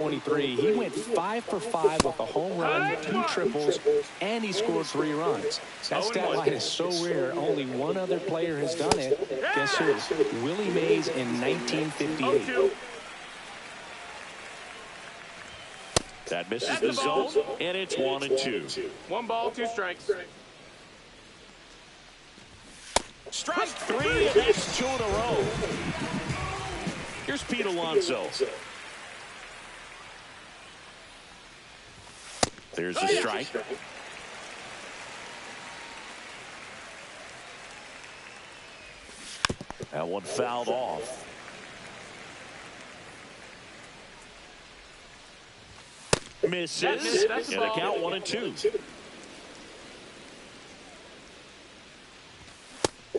23. He went 5 for 5 with a home run, 2 triples, and he scored 3 runs. That stat line is so rare. Only one other player has done it. Guess who? Willie Mays in 1958. That misses the zone, and it's 1-2. 1 ball, 2 strikes. Strike 3, and that's 2 in a row. Here's Pete Alonso. There's a strike. That one fouled off. Misses, and a count 1-2.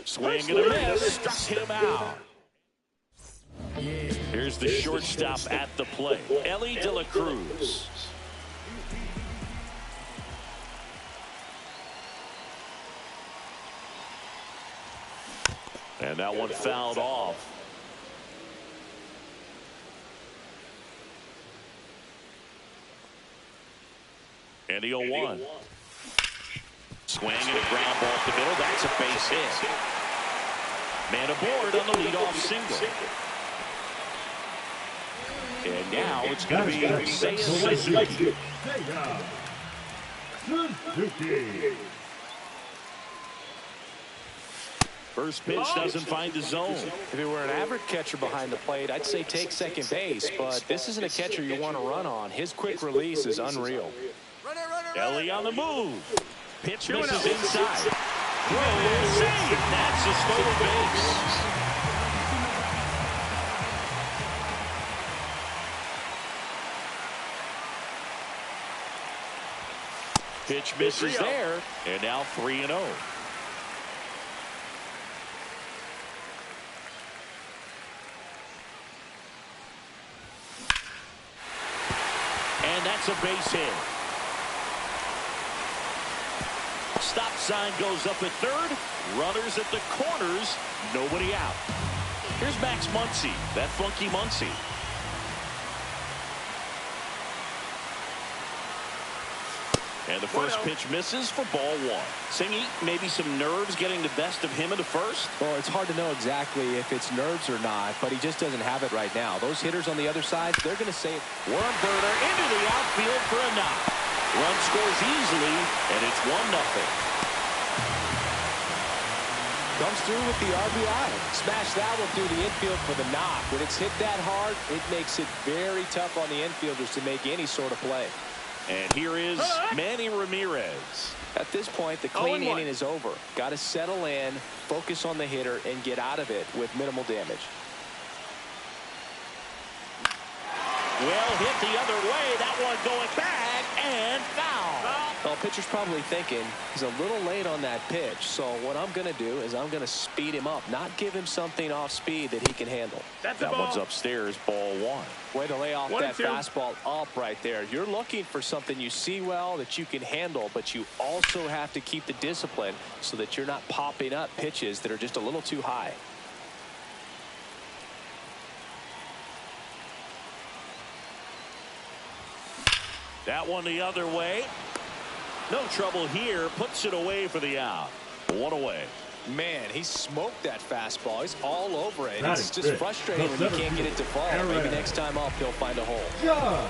Swing and a miss, struck him out. Here's the shortstop at the plate, Ellie De La Cruz. And that one fouled off. And the 0-1. Swing and a ground ball up the middle. That's a base hit. Man aboard on the leadoff single. And now it's going to be Seiya Suzuki. First pitch doesn't find the zone. If it were an average catcher behind the plate, I'd say take second base, but this isn't a catcher you want to run on. His quick release is unreal. Ellie on the move. Pitch misses inside. Throw, save. That's a stolen base. Pitch misses there, and now 3-0. And that's a base hit. Stop sign goes up at third. Runners at the corners. Nobody out. Here's Max Muncy. That funky Muncy. And the first pitch misses for ball 1. Singy, maybe some nerves getting the best of him in the first? Well, it's hard to know exactly if it's nerves or not, but he just doesn't have it right now. Those hitters on the other side, they're going to say worm burner into the outfield for a knock. Run scores easily, and it's 1-0. Comes through with the RBI. Smash that one through the infield for the knock. When it's hit that hard, it makes it very tough on the infielders to make any sort of play. And here is Manny Ramirez. At this point, the clean inning is over. Got to settle in, focus on the hitter, and get out of it with minimal damage. Well hit the other way. That one going back and foul. Well, pitcher's probably thinking he's a little late on that pitch. So what I'm going to do is I'm going to speed him up, not give him something off speed that he can handle. That one's upstairs, ball 1. Way to lay off that fastball up right there. You're looking for something you see well that you can handle, but you also have to keep the discipline so that you're not popping up pitches that are just a little too high. That one the other way. No trouble here. Puts it away for the out. 1 away. Man, he smoked that fastball. He's all over it. It's just frustrating when you can't get it to fall. Maybe next time up he'll find a hole. Yeah.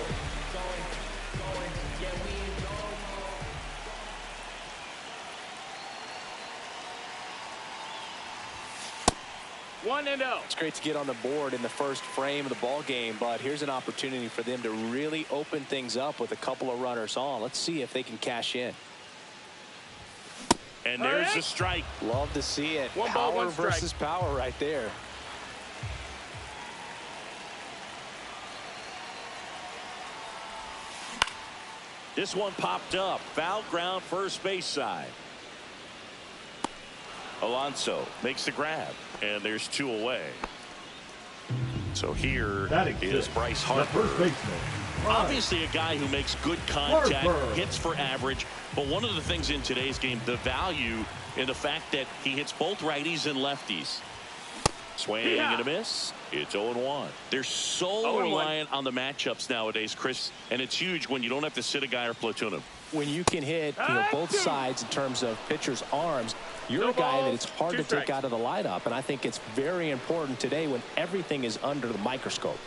1-0. It's great to get on the board in the first frame of the ball game, but here's an opportunity for them to really open things up with a couple of runners on. Let's see if they can cash in. And there's the strike. Love to see it. Power versus power right there. This one popped up. Foul ground, first base side. Alonso makes the grab, and there's 2 away. So here is Bryce Harper. Obviously a guy who makes good contact, hits for average, but one of the things in today's game, the value in the fact that he hits both righties and lefties. Swing and a miss, It's 0-1. They're so reliant on the matchups nowadays, Chris, and it's huge when you don't have to sit a guy or platoon him. When you can hit both sides in terms of pitchers' arms, you're a guy that it's hard to take out of the lineup, and I think it's very important today when everything is under the microscope.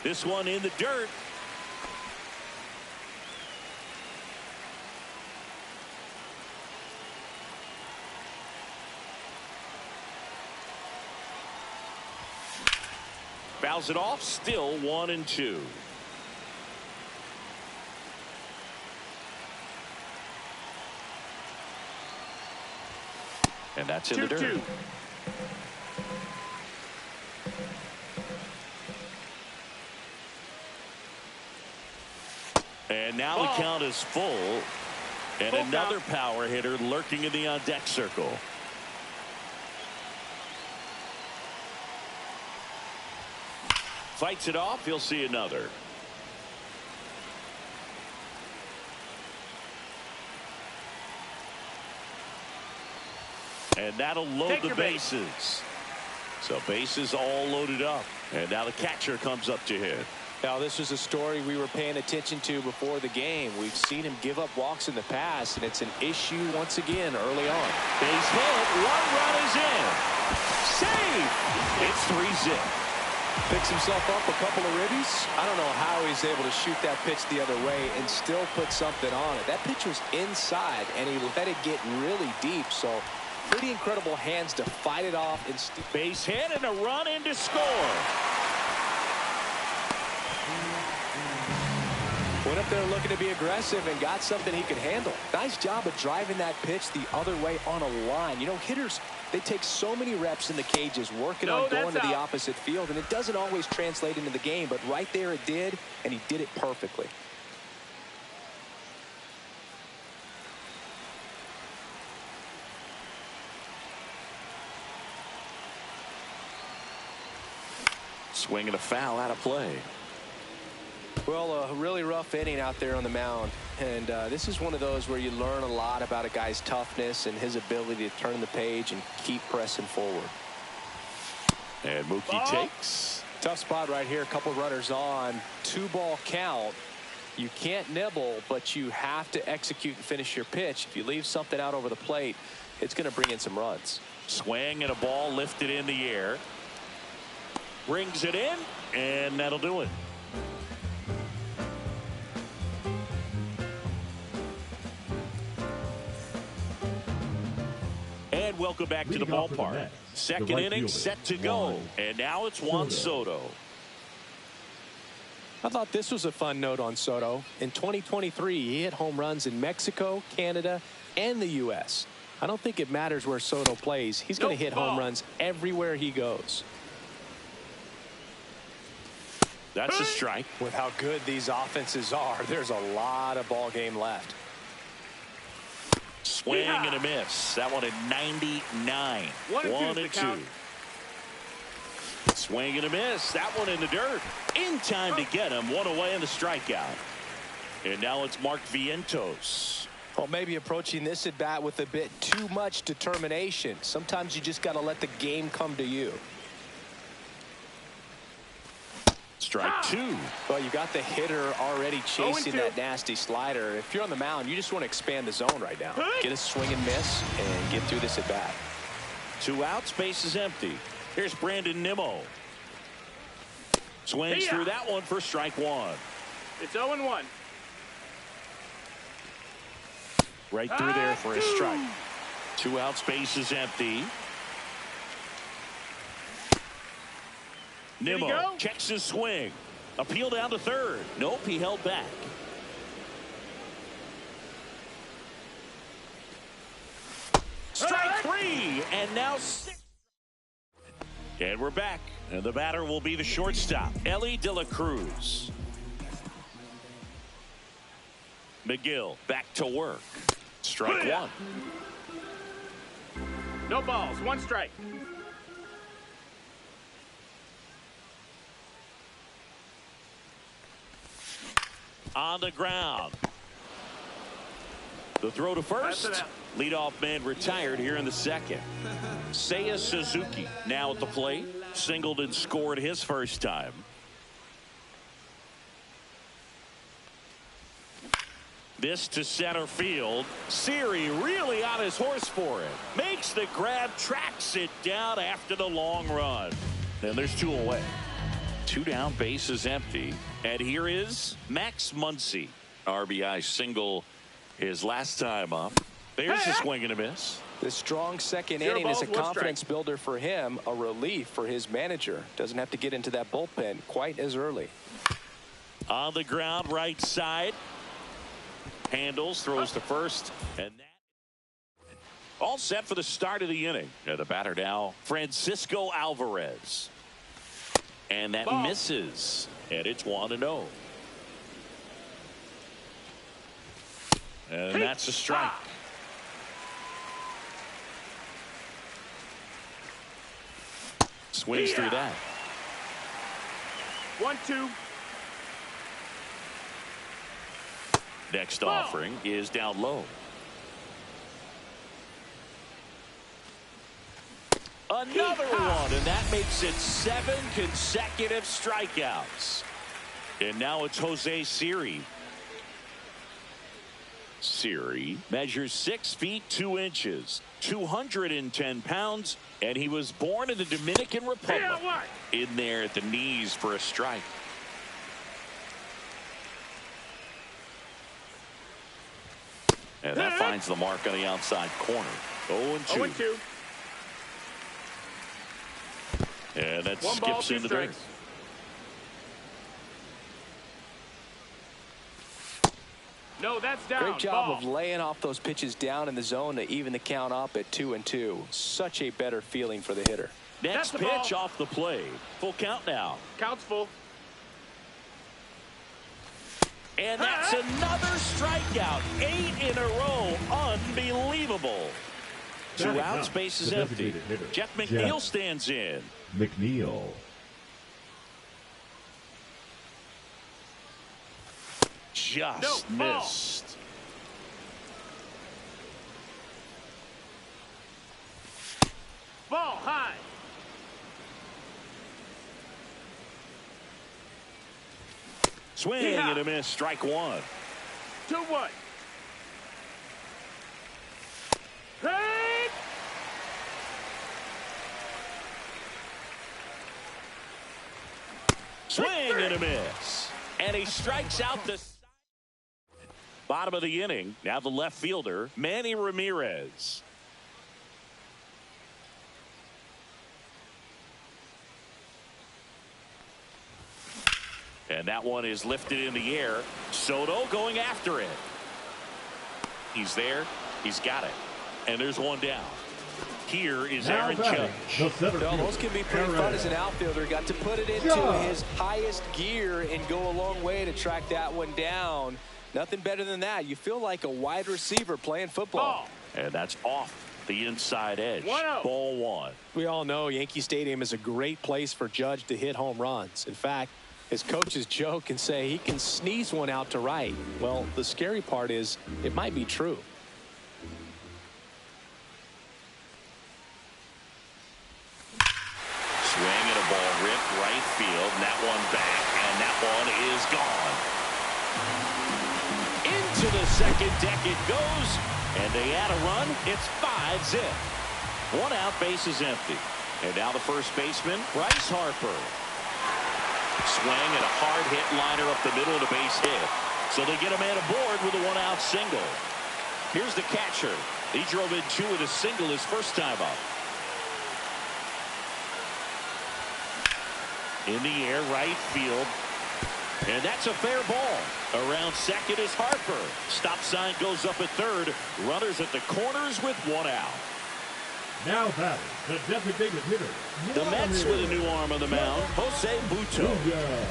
This one in the dirt. Fouls it off, still 1-2. And that's in the dirt. And now the count is full. And another power hitter lurking in the on-deck circle. Fights it off. He'll see another. And that'll load the bases. So bases all loaded up. And now the catcher comes up to hit. Now, this was a story we were paying attention to before the game. We've seen him give up walks in the past, and it's an issue once again early on. Base hit. 1 run is in. Save. It's 3-zip. Picks himself up a couple of ribbies. I don't know how he's able to shoot that pitch the other way and still put something on it. That pitch was inside, and he let it get really deep. So pretty incredible hands to fight it off. And base hit and a run in to score. Went up there looking to be aggressive and got something he could handle. Nice job of driving that pitch the other way on a line. You know, hitters, they take so many reps in the cages working on going to the opposite field, and it doesn't always translate into the game, but right there it did, and he did it perfectly. Swing and a foul out of play. Well, a really rough inning out there on the mound, and this is one of those where you learn a lot about a guy's toughness and his ability to turn the page and keep pressing forward. And Mookie takes. Tough spot right here. A couple runners on. 2-ball count. You can't nibble, but you have to execute and finish your pitch. If you leave something out over the plate, it's going to bring in some runs. Swing and a ball lifted in the air. Brings it in, and that'll do it. And welcome back to the ballpark. Second inning set to go. And now it's Juan Soto. I thought this was a fun note on Soto. In 2023, he hit home runs in Mexico, Canada, and the U.S. I don't think it matters where Soto plays. He's going to hit home runs everywhere he goes. That's a strike. With how good these offenses are, there's a lot of ball game left. Swing and a miss. That one at 99. 1-2. Swing and a miss. That one in the dirt. In time to get him. One away in the strikeout. And now it's Mark Vientos. Well, maybe approaching this at bat with a bit too much determination. Sometimes you just got to let the game come to you. Strike 2. Well, you got the hitter already chasing that nasty slider. If you're on the mound, you just want to expand the zone right now. Get a swing and miss and get through this at bat. 2 outs, base is empty. Here's Brandon Nimmo. Swings through that one for strike 1. It's 0-1. Right through there for a strike. 2 outs, base is empty. Nimmo checks his swing. Appeal down to third. Nope, he held back. Strike 3, and now 6. And we're back, and the batter will be the shortstop, Elly De La Cruz. McGill back to work. Strike 1. No balls, 1 strike. On the ground. The throw to first. Leadoff man retired here in the second. Seiya Suzuki now at the plate. Singled and scored his first time. This to center field. Siri really on his horse for it. Makes the grab, tracks it down after the long run. And there's 2 away. 2 down, bases empty. And here is Max Muncy. RBI single his last time up. There's a swing and a miss. The strong second inning is a confidence builder for him, a relief for his manager. Doesn't have to get into that bullpen quite as early. On the ground, right side. Handles, throws to first, and that all set for the start of the inning. And the batter now, Francisco Alvarez. And that misses. And it's 1-0. And that's a strike. Swings through that. 1-2. Next offering is down low. Another one, and that makes it 7 consecutive strikeouts. And now it's Jose Siri. Siri measures 6 feet 2 inches, 210 pounds, and he was born in the Dominican Republic. In there at the knees for a strike. And that finds the mark on the outside corner. 0-2. And that skips into third. No, that's down. Great job of laying off those pitches down in the zone to even the count up at 2-2. Such a better feeling for the hitter. Next pitch off the plate. Full count now. Count's full. And that's another strikeout. 8 in a row. Unbelievable. 2 outs, bases empty. Jeff McNeil stands in. McNeil. Just missed. Ball high. Swing and a miss. Strike 1. 2-1. Hey! Swing and a miss. And he strikes out the bottom of the inning. Now the left fielder, Manny Ramirez. And that one is lifted in the air. Soto going after it. He's there. He's got it. And there's one down. Here is Aaron Judge. Those can be pretty fun as an outfielder. Got to put it into his highest gear and go a long way to track that one down. Nothing better than that. You feel like a wide receiver playing football. And that's off the inside edge. Ball 1. We all know Yankee Stadium is a great place for Judge to hit home runs. In fact, his coaches joke and say he can sneeze one out to right. Well, the scary part is it might be true. Swing and a ball ripped right field, and that one back, and that one is gone. Into the second deck it goes, and they add a run. It's 5-zip. 1 out, bases empty. And now the first baseman, Bryce Harper. Swing and a hard hit liner up the middle of the base hit. So they get a man aboard with a 1-out single. Here's the catcher. He drove in 2 with a single his first time up. In the air, right field. And that's a fair ball. Around second is Harper. Stop sign goes up at third. Runners at the corners with 1 out. Now batting, the designated hitter. The Mets with a new arm on the mound, Jose Buto.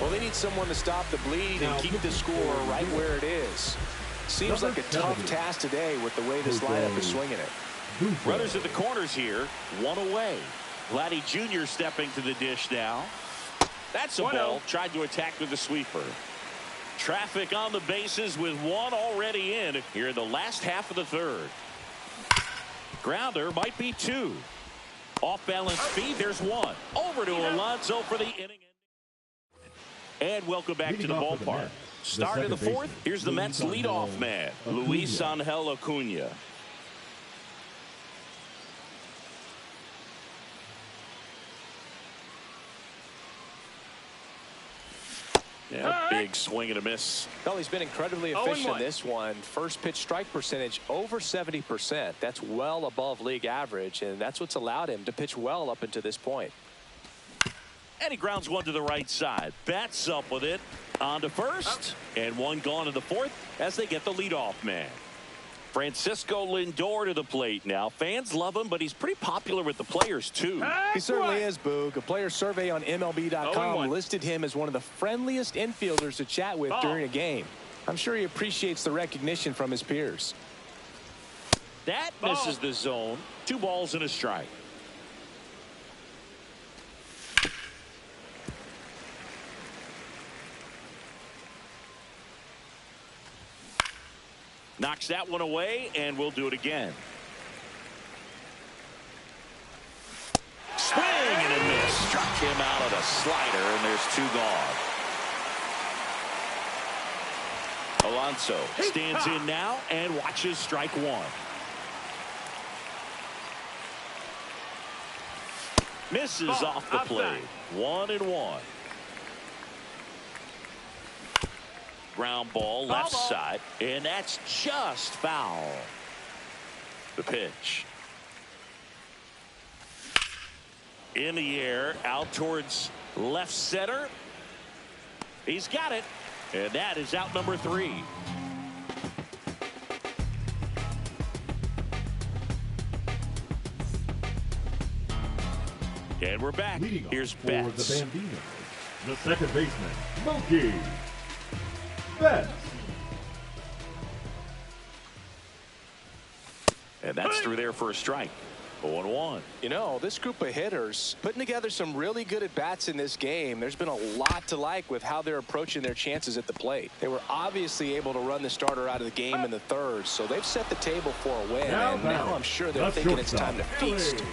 Well, they need someone to stop the bleed and keep the score right where it is. Seems like a tough task today with the way this lineup is swinging it. Runners at the corners here, 1 away. Vladdy Jr. stepping to the dish now. That's a ball. Tried to attack with the sweeper. Traffic on the bases with 1 already in here in the last half of the third. Grounder might be 2. Off balance speed. There's one. Over to Alonso for the inning. And welcome back to the ballpark. Start of the fourth. Here's the Mets leadoff man, Luis Angel Acuna. Yeah, big swing and a miss. Well, he's been incredibly efficient in this one. First pitch strike percentage over 70%. That's well above league average, and that's what's allowed him to pitch well up until this point. And he grounds one to the right side. Bats up with it. On to first. And one gone in the fourth as they get the leadoff man. Francisco Lindor to the plate now. Fans love him, but he's pretty popular with the players, too. He certainly is, Boog. A player survey on MLB.com listed him as one of the friendliest infielders to chat with during a game. I'm sure he appreciates the recognition from his peers. That misses the zone. 2 balls and a strike. Knocks that one away, and we'll do it again. Swing and a miss. Struck him out of a slider, and there's 2 gone. Alonso stands in now and watches strike 1. Misses off the plate. 1-1. Ground ball left side, and that's just foul. The pitch. In the air, out towards left center. He's got it, and that is out number 3. And we're back. Here's Betts. The Bambino, the second baseman, Mookie Betts. And that's through there for a strike. 0-1. You know, this group of hitters putting together some really good at-bats in this game. There's been a lot to like with how they're approaching their chances at the plate. They were obviously able to run the starter out of the game in the third, so they've set the table for a win, and now I'm sure they're thinking it's time to feast.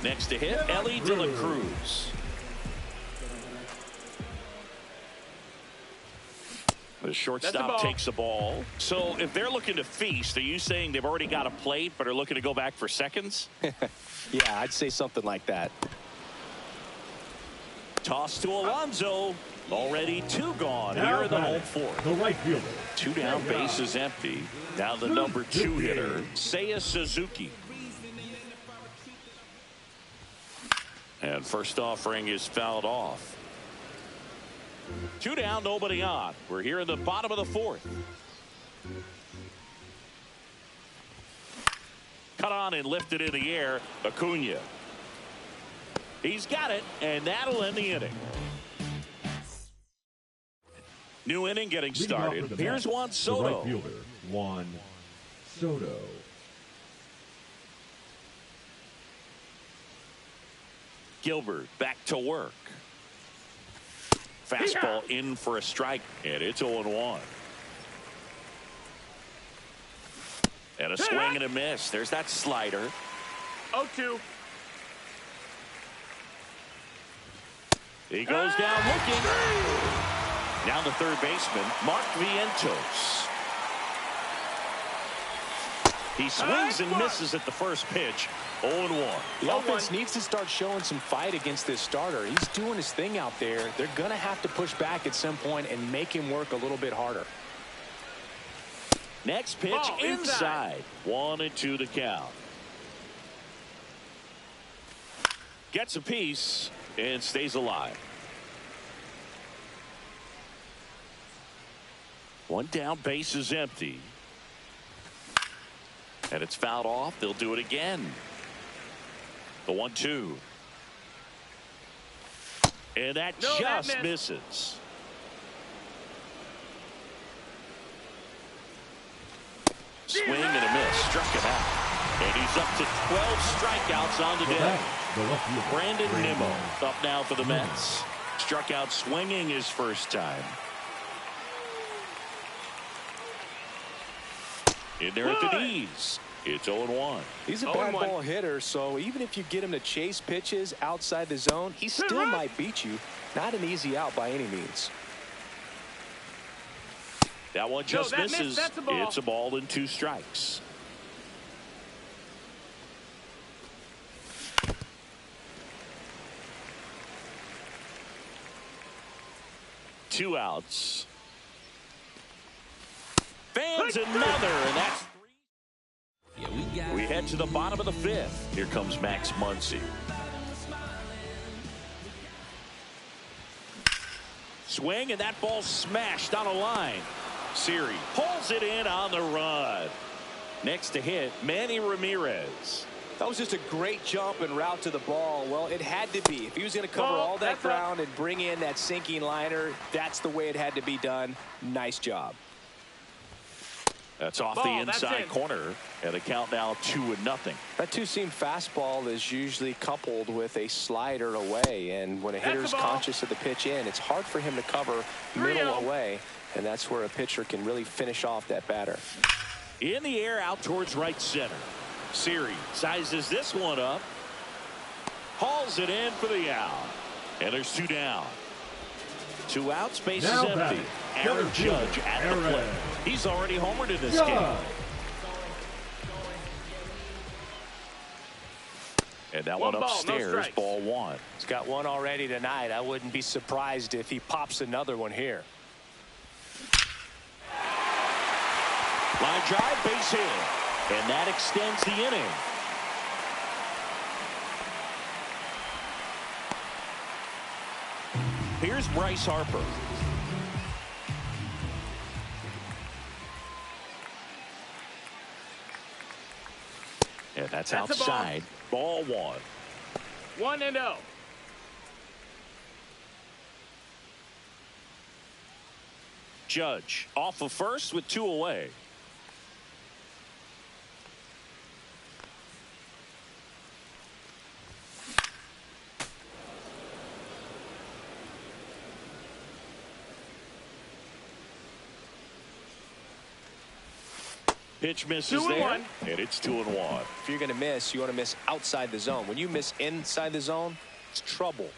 Next to hit, Ellie De La Cruz. The shortstop takes the ball. So if they're looking to feast, are you saying they've already got a plate but are looking to go back for seconds? Yeah, I'd say something like that. Toss to Alonso. Already 2 gone here in the home fourth. The right fielder. 2 down, base is empty. Now the number 2 hitter, Seiya Suzuki. And first offering is fouled off. 2 down, nobody on. We're here in the bottom of the fourth. Cut on and lifted in the air, Acuna. He's got it, and that'll end the inning. New inning getting started. Here's Juan Soto. The right fielder, Juan Soto. Gilbert back to work. Fastball in for a strike, and it's 0-1. And a swing and a miss. There's that slider. 0-2. He goes down looking. Now the third baseman, Mark Vientos. He swings and misses at the first pitch. 0-1. The offense needs to start showing some fight against this starter. He's doing his thing out there. They're going to have to push back at some point and make him work a little bit harder. Next pitch inside. 1-2 to count. Gets a piece and stays alive. 1 down, base is empty. And it's fouled off. They'll do it again. The 1-2. And that just misses. Swing and a miss. Struck him out. And he's up to 12 strikeouts on the day. Brandon Nimmo up now for the Mets. Struck out swinging his first time. In there at the knees. It's 0-1. He's a bad ball hitter, so even if you get him to chase pitches outside the zone, he still might beat you. Not an easy out by any means. That one just misses. It's a ball and 2 strikes. Two outs. Fans another, and that's 3. We head to the bottom of the 5th. Here comes Max Muncy. Swing, and that ball smashed on a line. Siri pulls it in on the run. Next to hit, Manny Ramirez. That was just a great jump and route to the ball. Well, it had to be. If he was going to cover all that ground and bring in that sinking liner, that's the way it had to be done. Nice job. That's off the inside corner, and the count now 2-0. That two-seam fastball is usually coupled with a slider away, and when a hitter's conscious of the pitch in, it's hard for him to cover middle away, and that's where a pitcher can really finish off that batter. In the air, out towards right center. Siri sizes this one up, hauls it in for the out, and there's 2 down. 2 outs, base is empty. Aaron Judge at the plate. He's already homered in this game. And that one upstairs, ball 1. He's got one already tonight. I wouldn't be surprised if he pops another one here. Line drive, base hit. And that extends the inning. Here's Bryce Harper. And that's outside. Ball 1. 1-0. Judge off of first with 2 away. Pitch misses there, and it's 2-1. If you're going to miss, you want to miss outside the zone. When you miss inside the zone, it's trouble.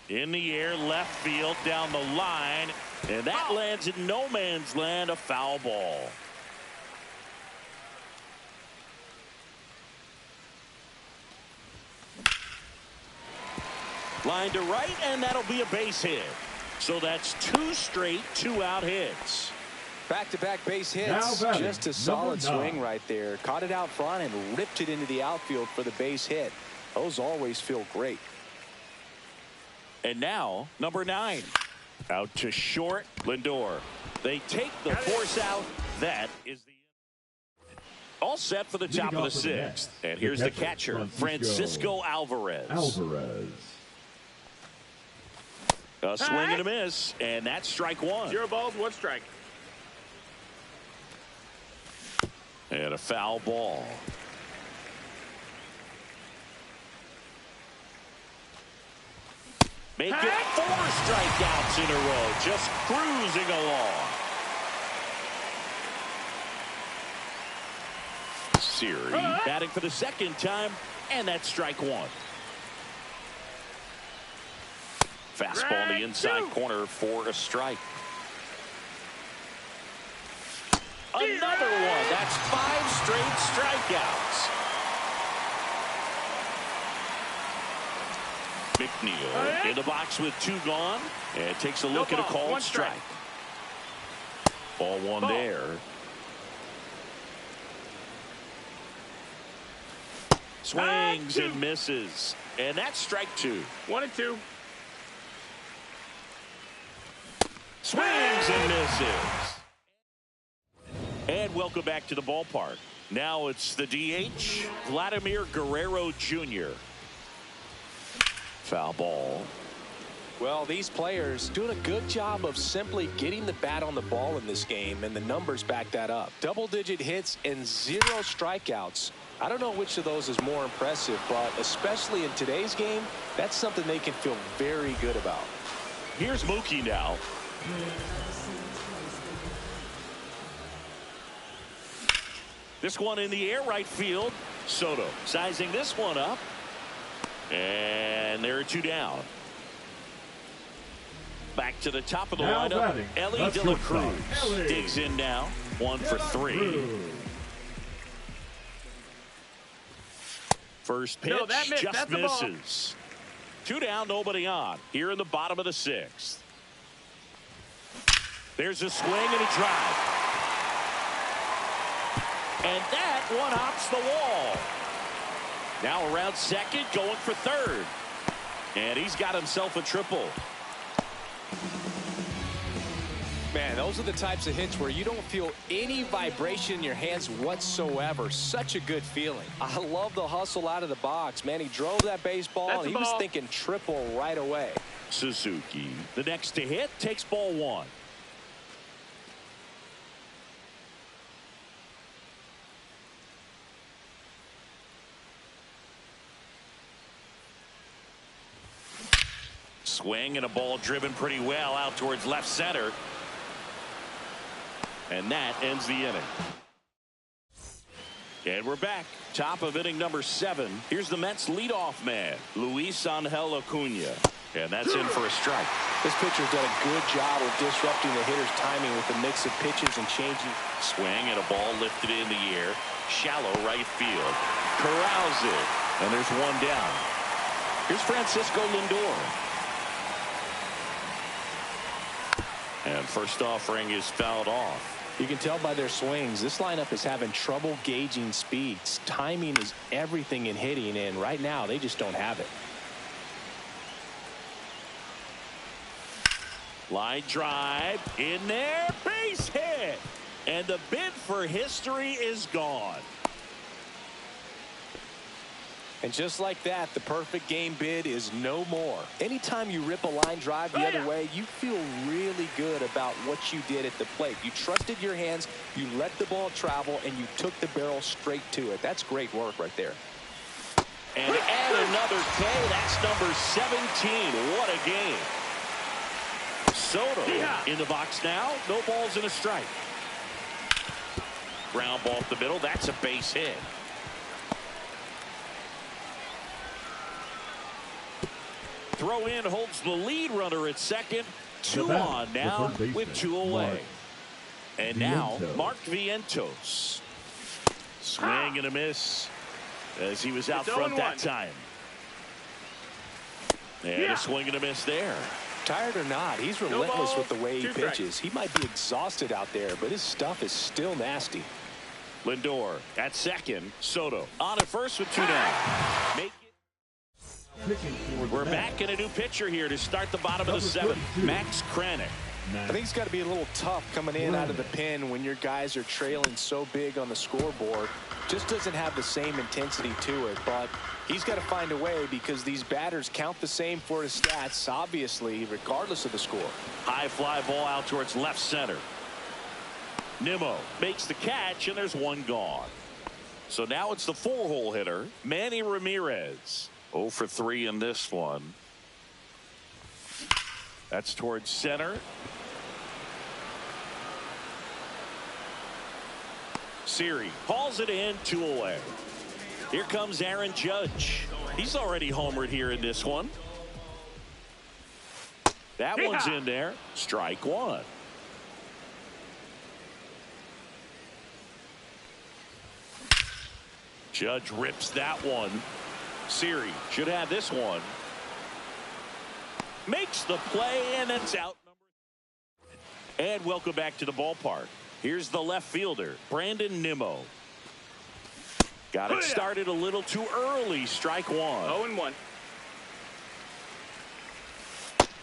In the air, left field, down the line, and that lands in no man's land, a foul ball. Line to right, and that'll be a base hit. So that's 2 straight 2-out hits. Back-to-back base hits. Just a solid swing right there. Caught it out front and ripped it into the outfield for the base hit. Those always feel great. And now, number 9. Out to short, Lindor. They take the force out. That is the all set for the top of the 6th. And here's the catcher, Francisco Alvarez. A swing and a miss, and that's strike 1. 0 balls, 1 strike. And a foul ball. Make it 4 strikeouts in a row, just cruising along. Siri batting for the 2nd time, and that's strike 1. Fastball in the inside corner for a strike. Another one. That's 5 straight strikeouts. McNeil in the box with 2 gone, and takes a look at a called strike. Ball 1 there. Swings and misses, and that's strike 2. 1-2. Swings and misses. And welcome back to the ballpark. Now it's the DH, Vladimir Guerrero Jr. Foul ball. Well, these players doing a good job of simply getting the bat on the ball in this game, and the numbers back that up. Double-digit hits and 0 strikeouts. I don't know which of those is more impressive, but especially in today's game, that's something they can feel very good about. Here's Mookie now. This one in the air, right field. Soto sizing this one up. And there are 2 down. Back to the top of the lineup. Ellie De La Cruz digs in now. 1 for 3. First pitch just misses. 2 down, nobody on. Here in the bottom of the 6th. There's a swing and a drive. And that one hops the wall. Now around second, going for third. And he's got himself a triple. Man, those are the types of hits where you don't feel any vibration in your hands whatsoever. Such a good feeling. I love the hustle out of the box. Man, he drove that baseball, and he was thinking triple right away. Suzuki, the next to hit, takes ball 1. Swing and a ball driven pretty well out towards left center. And that ends the inning. And we're back. Top of inning number 7. Here's the Mets leadoff man, Luis Angel Acuna. And that's in for a strike. This pitcher's done a good job of disrupting the hitter's timing with the mix of pitches and changing. Swing and a ball lifted in the air. Shallow right field. Corrals it. And there's 1 down. Here's Francisco Lindor. And first offering is fouled off. You can tell by their swings, this lineup is having trouble gauging speeds. Timing is everything in hitting, and right now they just don't have it. Line drive in there, base hit, and the bid for history is gone. And just like that, the perfect game bid is no more. Anytime you rip a line drive the other way, you feel really good about what you did at the plate. You trusted your hands, you let the ball travel, and you took the barrel straight to it. That's great work right there. And add another K. That's number 17. What a game. Soto in the box now. No balls and a strike. Ground ball up the middle. That's a base hit. Throw in holds the lead runner at second. 2 on now with 2 away. And now Mark Vientos. Swing and a miss as he was out front that time. And a swing and a miss there. Tired or not, he's relentless with the way he pitches. He might be exhausted out there, but his stuff is still nasty. Lindor at second. Soto on at first with 2 down. We're back in a new pitcher here to start the bottom of the 7th. Max Kranick. I think it's got to be a little tough coming in out of the pen when your guys are trailing so big on the scoreboard. Just doesn't have the same intensity to it, but he's got to find a way because these batters count the same for his stats, obviously, regardless of the score. High fly ball out towards left center. Nimmo makes the catch, and there's 1 gone. So now it's the 4-hole hitter, Manny Ramirez. 0 for 3 in this one. That's towards center. Siri hauls it in, 2 away. Here comes Aaron Judge. He's already homered here in this one. That one's in there. Strike 1. Judge rips that one. Siri should have this one. Makes the play, and that's out. And welcome back to the ballpark. Here's the left fielder, Brandon Nimmo. Got it started a little too early. Strike 1. 0-1.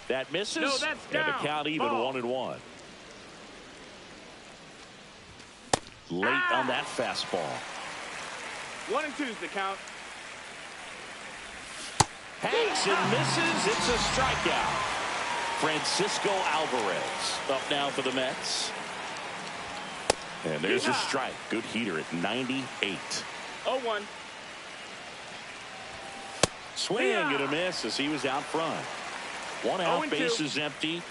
That misses. No, that's down. And the count even. 1-1. Late on that fastball. 1-2 is the count. Hangs and misses. It's a strikeout. Francisco Alvarez up now for the Mets. And there's a strike. Good heater at 98. 0-1. Swing and a miss as he was out front. 1 out, base is empty.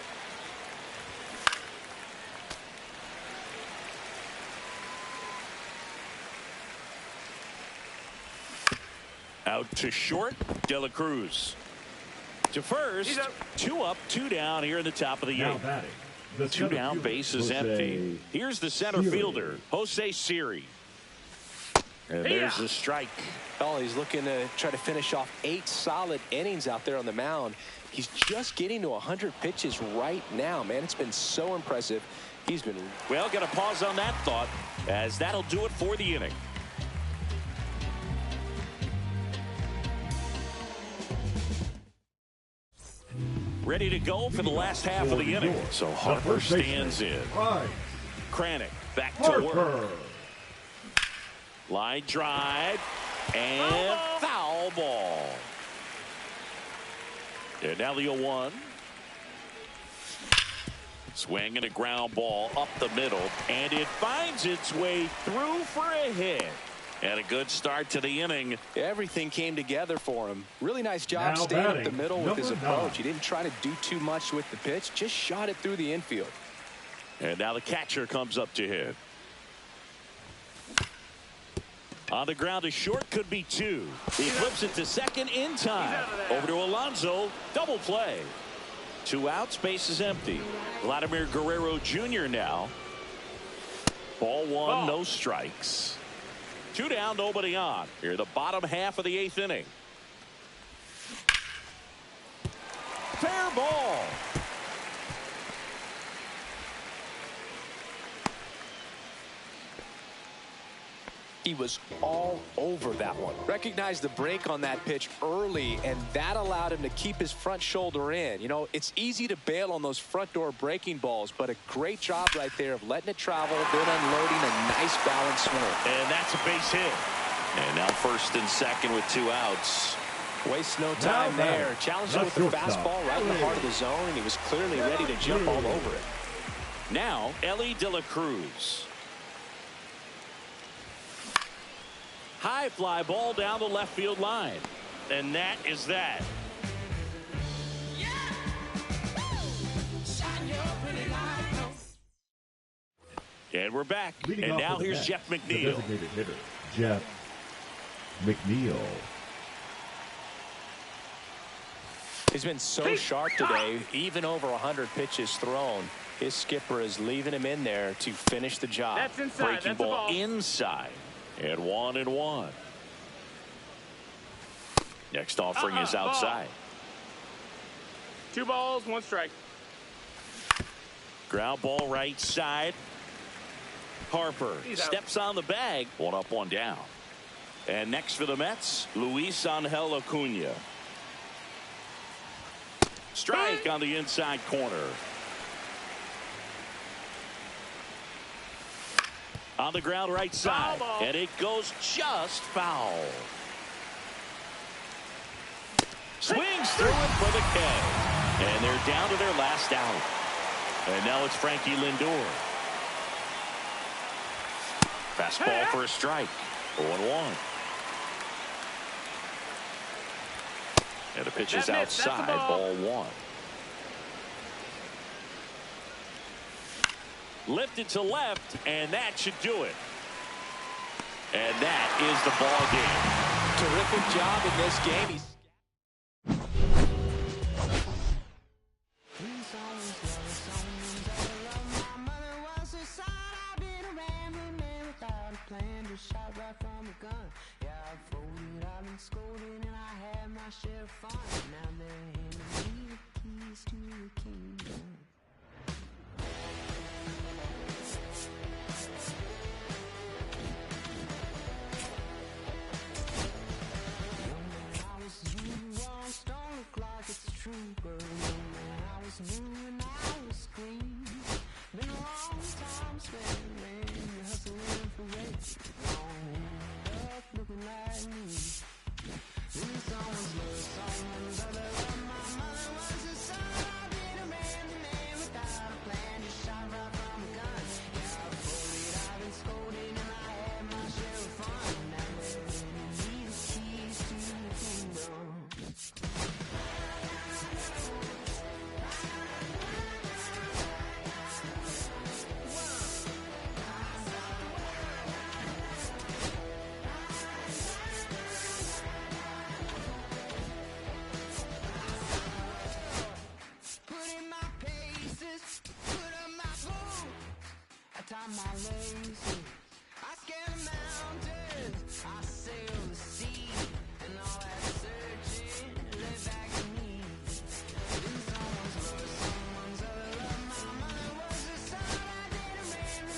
Out to short, De La Cruz. To first, 2 up, 2 down here in the top of the 8th. 2 down, base is empty. Here's the center fielder, Jose Siri. And there's the strike. Oh, he's looking to try to finish off 8 solid innings out there on the mound. He's just getting to 100 pitches right now, man. It's been so impressive. He's been... Well, got to pause on that thought, as that'll do it for the inning. Ready to go for the last half of the inning. So Harper stands in. Kranick back to work. Line drive and foul ball. And now the 0-1. Swing and a ground ball up the middle, and it finds its way through for a hit. And a good start to the inning. Everything came together for him. Really nice job staying up the middle with his approach. He didn't try to do too much with the pitch, just shot it through the infield. And now the catcher comes up to hit. On the ground to short, could be 2. He flips it to second in time. Over to Alonso, double play. 2 outs, base is empty. Vladimir Guerrero Jr. now. Ball 1, no strikes. 2 down, nobody on. Here, the bottom half of the 8th inning. Fair ball. He was all over that one. Recognized the break on that pitch early, and that allowed him to keep his front shoulder in. You know, it's easy to bail on those front door breaking balls, but a great job right there of letting it travel, then unloading a nice balanced swing. And that's a base hit. And now first and second with 2 outs. Wastes no time there. Challenged him with the fastball right in the heart of the zone, and he was clearly ready to jump all over it. Now, Ellie De La Cruz. High fly ball down the left field line. And that is that. And we're back. And now here's Jeff McNeil. Designated hitter, Jeff McNeil. He's been so sharp today, even over 100 pitches thrown. His skipper is leaving him in there to finish the job. That's inside. Breaking That's ball a ball. inside. And 1-1. Next offering is outside. 2 balls, 1 strike. Ground ball right side. Harper steps on the bag. 1 up, 1 down. And next for the Mets, Luis Angel Acuna. Strike on the inside corner. On the ground right side. And it goes just foul. Swings through it for the K. And they're down to their last out. And now it's Frankie Lindor. Fastball for a strike. 0-1. And the pitch is outside. Ball 1. Lifted to left, and that should do it. And that is the ball game. Terrific job in this game. tie my laces. I scale the mountains, I sail the sea, and all that searching led back to me. In someone's love, someone's other love. My mother was the son I didn't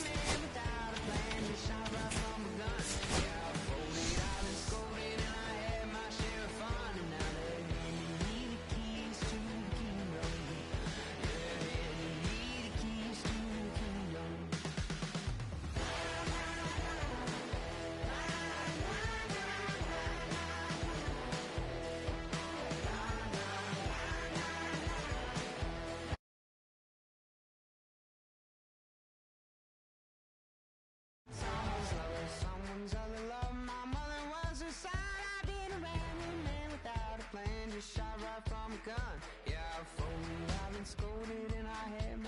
man without a plan. Just shot right from a gun. Yeah, I folded, I've been scolded, and I had my share of fun. And now they're handing me the keys to the kingdom. Yeah, handing me the keys to the kingdom. Someone's lover, someone's other love. My mother was a sign. I did a random man without a plan. Just shot right from a gun. Yeah, I've folded, I've been scolded,